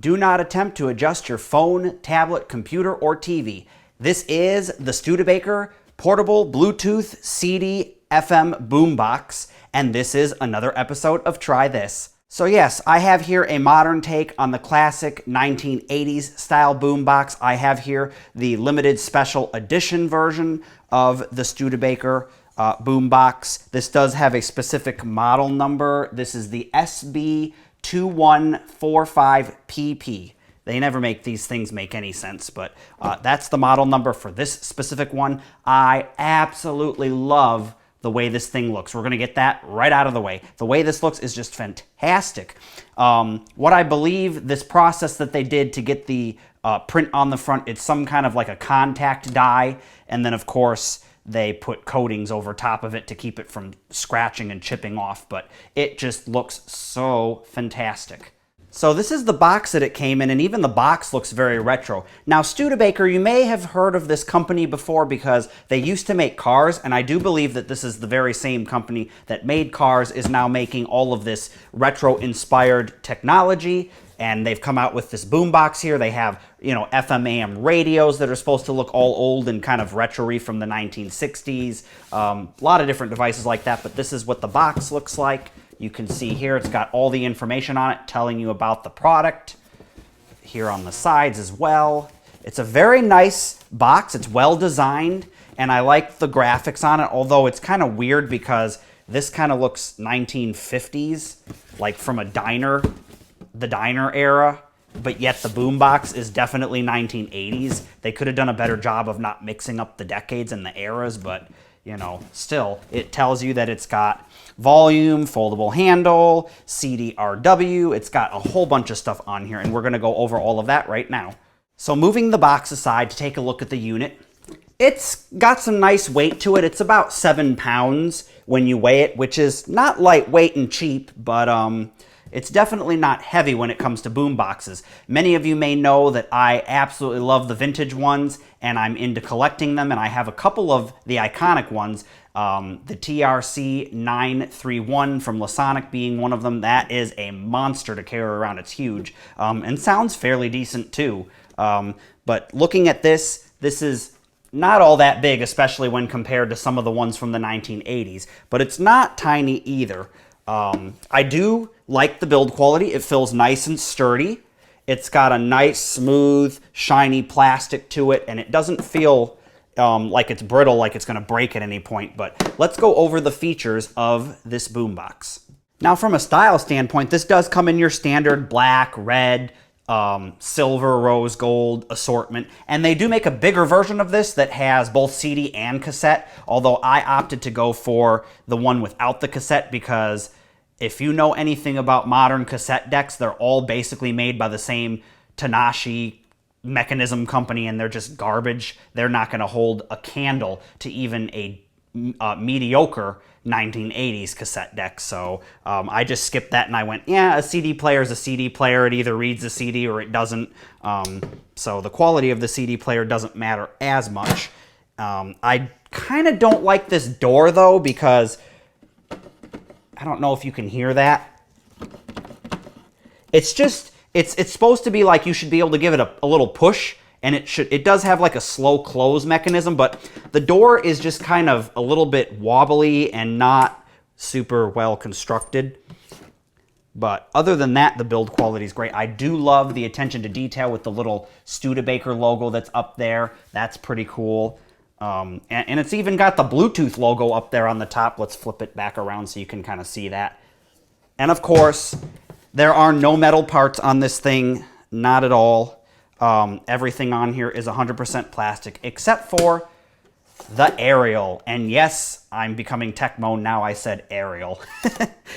Do not attempt to adjust your phone, tablet, computer, or TV. This is the Studebaker Portable Bluetooth CD FM Boombox, and this is another episode of Try This. So yes, I have here a modern take on the classic 1980s style boombox. I have here the limited special edition version of the Studebaker boombox. This does have a specific model number. This is the SB2145PP. They never make these things make any sense, but that's the model number for this specific one. I absolutely love the way this thing looks. We're going to get that right out of the way. The way this looks is just fantastic. What I believe this process that they did to get the print on the front, it's some kind of like a contact dye, and then of course they put coatings over top of it to keep it from scratching and chipping off, but it just looks so fantastic. So this is the box that it came in, and even the box looks very retro. Now, Studebaker, you may have heard of this company before because they used to make cars, and I do believe that this is the very same company that made cars is now making all of this retro-inspired technology, and they've come out with this boombox here. They have, you know, FM AM radios that are supposed to look all old and kind of retro-y from the 1960s. A lot of different devices like that, but this is what the box looks like. You can see here it's got all the information on it telling you about the product. Here on the sides as well. It's a very nice box. It's well designed, and I like the graphics on it, although it's kind of weird because this kind of looks 1950s, like from a diner, the diner era, but yet the boombox is definitely 1980s. They could have done a better job of not mixing up the decades and the eras, but you know, still, it tells you that it's got volume, foldable handle, CDRW. It's got a whole bunch of stuff on here, and we're going to go over all of that right now. So moving the box aside to take a look at the unit, it's got some nice weight to it. It's about 7 pounds when you weigh it, which is not lightweight and cheap, but it's definitely not heavy when it comes to boomboxes. Many of you may know that I absolutely love the vintage ones, and I'm into collecting them, and I have a couple of the iconic ones. The TRC 931 from Lasonic being one of them. That is a monster to carry around. It's huge, and sounds fairly decent too. But looking at this, this is not all that big, especially when compared to some of the ones from the 1980s, but it's not tiny either. I do like the build quality. It feels nice and sturdy. It's got a nice, smooth, shiny plastic to it, and it doesn't feel like it's brittle, like it's going to break at any point. But let's go over the features of this boombox. Now, from a style standpoint, this does come in your standard black, red, silver, rose gold assortment, and they do make a bigger version of this that has both CD and cassette, although I opted to go for the one without the cassette because if you know anything about modern cassette decks, they're all basically made by the same Tanashi mechanism company, and they're just garbage. They're not going to hold a candle to even a mediocre 1980s cassette deck. So I just skipped that and I went, yeah, a CD player is a CD player. It either reads the CD or it doesn't. So the quality of the CD player doesn't matter as much. I kind of don't like this door though, because I don't know if you can hear that. It's just, it's supposed to be like you should be able to give it a little push, and it does have like a slow close mechanism, but the door is just kind of a little bit wobbly and not super well constructed. But other than that, the build quality is great. I do love the attention to detail with the little Studebaker logo that's up there. That's pretty cool. And it's even got the Bluetooth logo up there on the top. Let's flip it back around so you can kind of see that. And of course, there are no metal parts on this thing, not at all. Everything on here is 100% plastic, except for the aerial. And yes, I'm becoming tech mode now. I said aerial.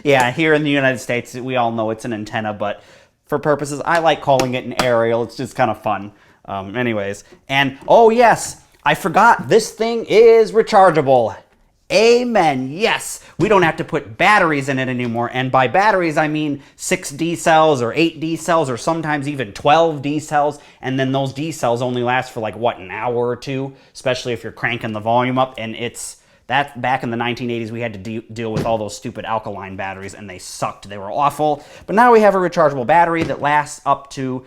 Yeah, here in the United States, we all know it's an antenna, but for purposes, I like calling it an aerial. It's just kind of fun. Anyways, and oh yes, I forgot, this thing is rechargeable. Amen. Yes, we don't have to put batteries in it anymore. And by batteries, I mean 6 D cells or 8 D cells or sometimes even 12 D cells. And then those D cells only last for like, what, an hour or two, especially if you're cranking the volume up. And it's That back in the 1980s, we had to deal with all those stupid alkaline batteries, and they sucked. They were awful. But now we have a rechargeable battery that lasts up to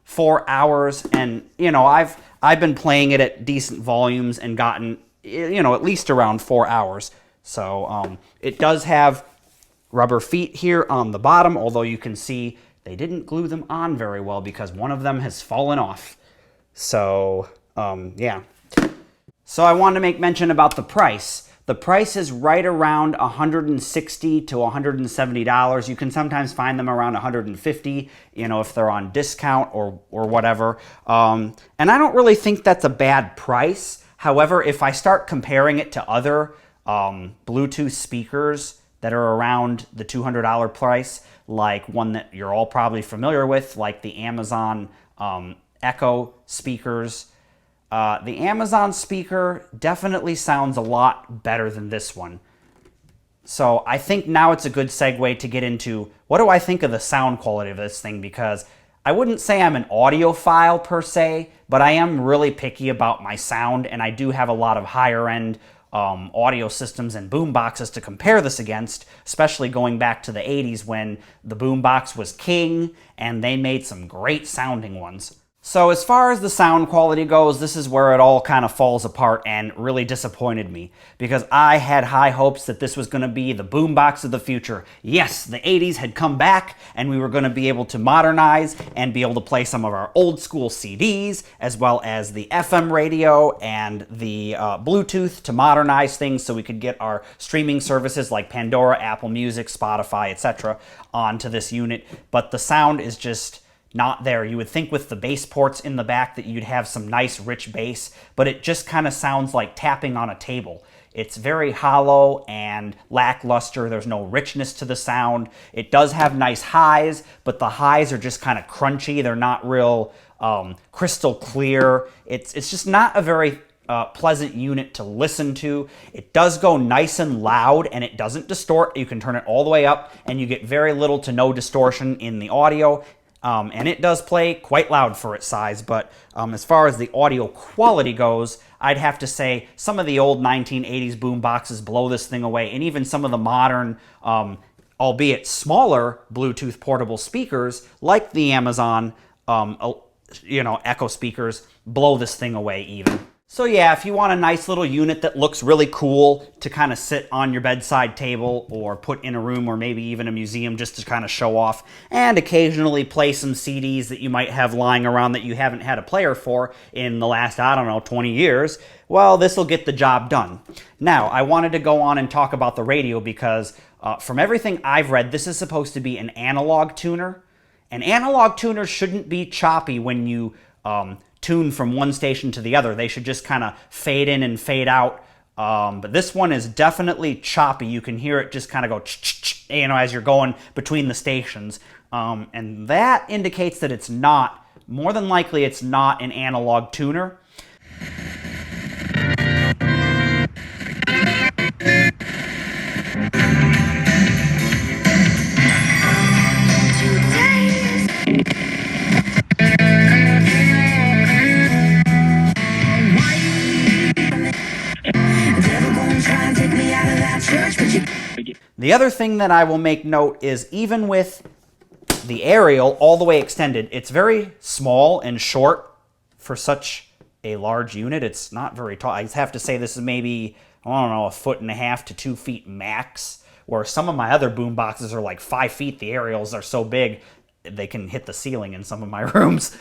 4 hours, and I've been playing it at decent volumes and gotten at least around 4 hours. So it does have rubber feet here on the bottom, although you can see they didn't glue them on very well because one of them has fallen off. So yeah. So I wanted to make mention about the price. The price is right around $160 to $170. You can sometimes find them around $150, if they're on discount or whatever. And I don't really think that's a bad price. However, if I start comparing it to other Bluetooth speakers that are around the $200 price, like one that you're all probably familiar with, like the Amazon Echo speakers. The Amazon speaker definitely sounds a lot better than this one. So I think now it's a good segue to get into what do I think of the sound quality of this thing, because I wouldn't say I'm an audiophile per se, but I am really picky about my sound, and I do have a lot of higher end audio systems and boomboxes to compare this against, especially going back to the 80s when the boombox was king and they made some great sounding ones. So as far as the sound quality goes, this is where it all kind of falls apart and really disappointed me, because I had high hopes that this was going to be the boombox of the future. Yes, the 80s had come back and we were going to be able to modernize and be able to play some of our old school CDs, as well as the FM radio and the Bluetooth to modernize things so we could get our streaming services like Pandora, Apple Music, Spotify, etc. onto this unit. But the sound is just not there. You would think with the bass ports in the back that you'd have some nice rich bass, but it just kind of sounds like tapping on a table. It's very hollow and lackluster. There's no richness to the sound. It does have nice highs, but the highs are just kind of crunchy. They're not real crystal clear. It's just not a very pleasant unit to listen to. It does go nice and loud, and it doesn't distort. You can turn it all the way up, and you get very little to no distortion in the audio. And it does play quite loud for its size, but as far as the audio quality goes, I'd have to say some of the old 1980s boom boxes blow this thing away, and even some of the modern, albeit smaller, Bluetooth portable speakers, like the Amazon, Echo speakers, blow this thing away even. So yeah, if you want a nice little unit that looks really cool to kind of sit on your bedside table or put in a room or maybe even a museum just to kind of show off, and occasionally play some CDs that you might have lying around that you haven't had a player for in the last, 20 years, well, this will get the job done. Now, I wanted to go on and talk about the radio because from everything I've read, this is supposed to be an analog tuner. And analog tuners shouldn't be choppy when you tune from one station to the other. They should just kind of fade in and fade out. But this one is definitely choppy. You can hear it just kind of go as you're going between the stations. And that indicates that it's not, more than likely it's not an analog tuner. The other thing that I will make note is even with the aerial all the way extended, it's very small and short for such a large unit. It's not very tall. I have to say this is maybe, I don't know, 1.5 to 2 feet max, where some of my other boom boxes are like 5 feet. The aerials are so big they can hit the ceiling in some of my rooms.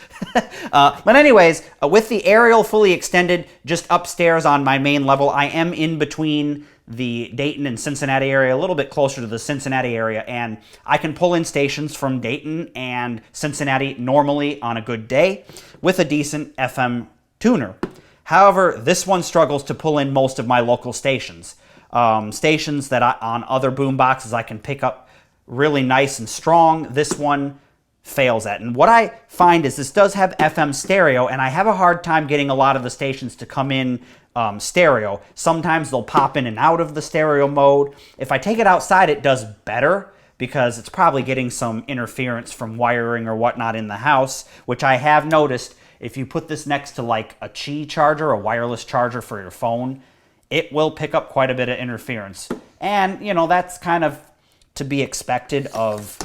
But anyways, with the aerial fully extended just upstairs on my main level, I am in between the Dayton and Cincinnati area, a little bit closer to the Cincinnati area, and I can pull in stations from Dayton and Cincinnati normally on a good day with a decent FM tuner. However, this one struggles to pull in most of my local stations. Stations that on other boom boxes I can pick up really nice and strong. This one fails at. And what I find is this does have FM stereo, and I have a hard time getting a lot of the stations to come in stereo. Sometimes they'll pop in and out of the stereo mode. If I take it outside, it does better because it's probably getting some interference from wiring or whatnot in the house, which I have noticed if you put this next to like a Qi charger, a wireless charger for your phone, it will pick up quite a bit of interference. And, you know, that's kind of to be expected of,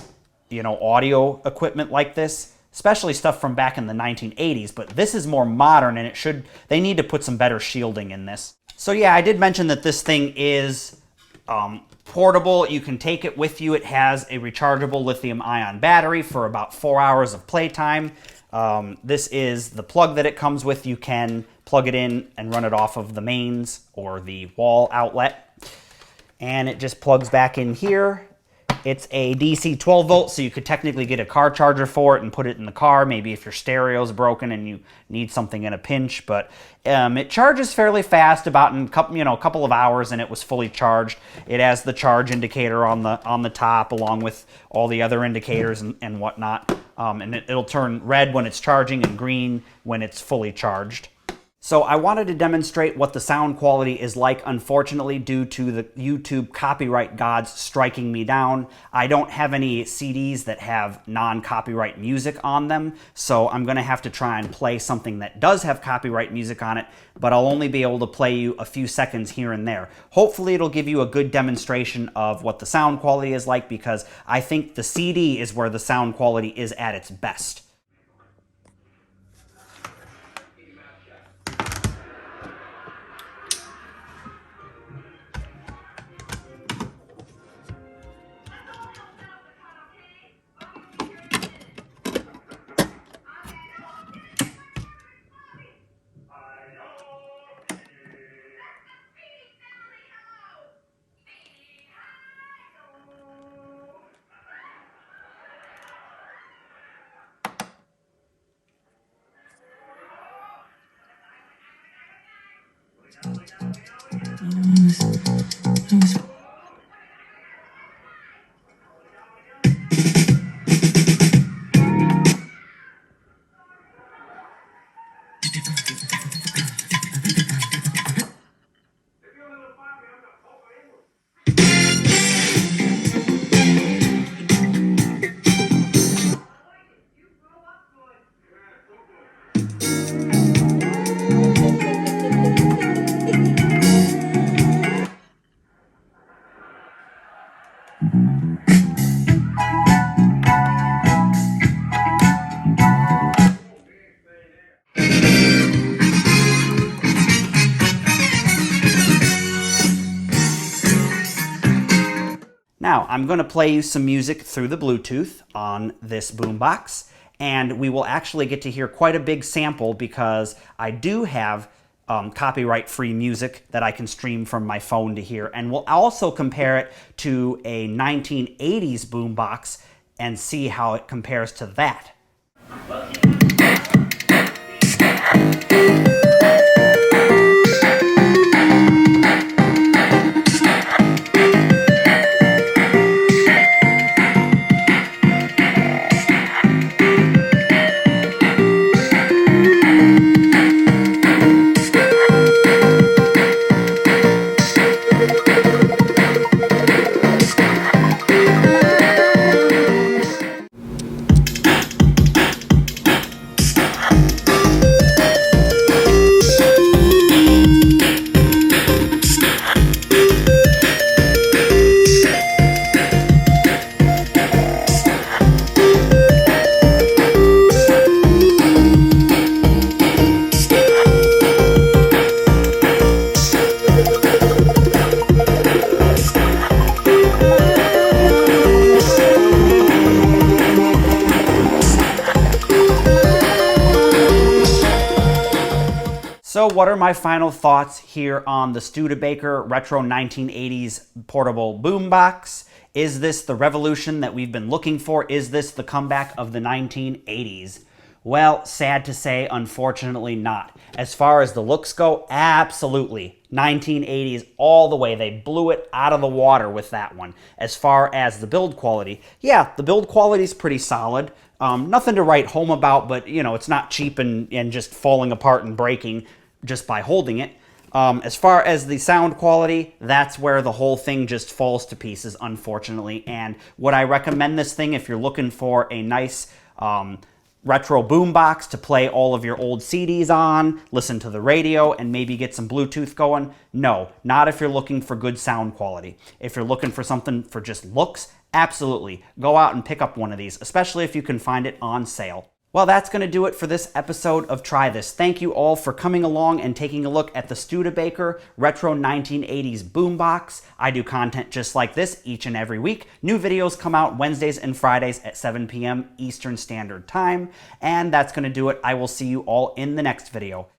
you know, audio equipment like this, especially stuff from back in the 1980s, but this is more modern and they need to put some better shielding in this. So yeah, I did mention that this thing is portable. You can take it with you. It has a rechargeable lithium-ion battery for about 4 hours of playtime. This is the plug that it comes with. You can plug it in and run it off of the mains or the wall outlet. And it just plugs back in here. It's a DC 12 volt, so you could technically get a car charger for it and put it in the car, maybe if your stereo's broken and you need something in a pinch. But it charges fairly fast, about in a couple of hours, and it was fully charged. It has the charge indicator on the top, along with all the other indicators and whatnot. And it'll turn red when it's charging and green when it's fully charged. So I wanted to demonstrate what the sound quality is like. Unfortunately, due to the YouTube copyright gods striking me down, I don't have any CDs that have non-copyright music on them, so I'm going to have to try and play something that does have copyright music on it, but I'll only be able to play you a few seconds here and there. Hopefully it'll give you a good demonstration of what the sound quality is like, because I think the CD is where the sound quality is at its best. Now, I'm going to play you some music through the Bluetooth on this boombox, and we will actually get to hear quite a big sample because I do have copyright-free music that I can stream from my phone to hear, and we'll also compare it to a 1980s boombox and see how it compares to that. So what are my final thoughts here on the Studebaker Retro 1980s portable boombox? Is this the revolution that we've been looking for? Is this the comeback of the 1980s? Well, sad to say, unfortunately not. As far as the looks go, absolutely. 1980s all the way. They blew it out of the water with that one. As far as the build quality, yeah, the build quality is pretty solid. Nothing to write home about, but you know, it's not cheap and just falling apart and breaking just by holding it. As far as the sound quality, that's where the whole thing just falls to pieces, unfortunately. And would I recommend this thing if you're looking for a nice retro boombox to play all of your old CDs on, listen to the radio, and maybe get some Bluetooth going? No, not if you're looking for good sound quality. If you're looking for something for just looks, absolutely. Go out and pick up one of these, especially if you can find it on sale. Well, that's going to do it for this episode of Try This. Thank you all for coming along and taking a look at the Studebaker Retro 1980s Boombox. I do content just like this each and every week. New videos come out Wednesdays and Fridays at 7 p.m. Eastern Standard Time. And that's going to do it. I will see you all in the next video.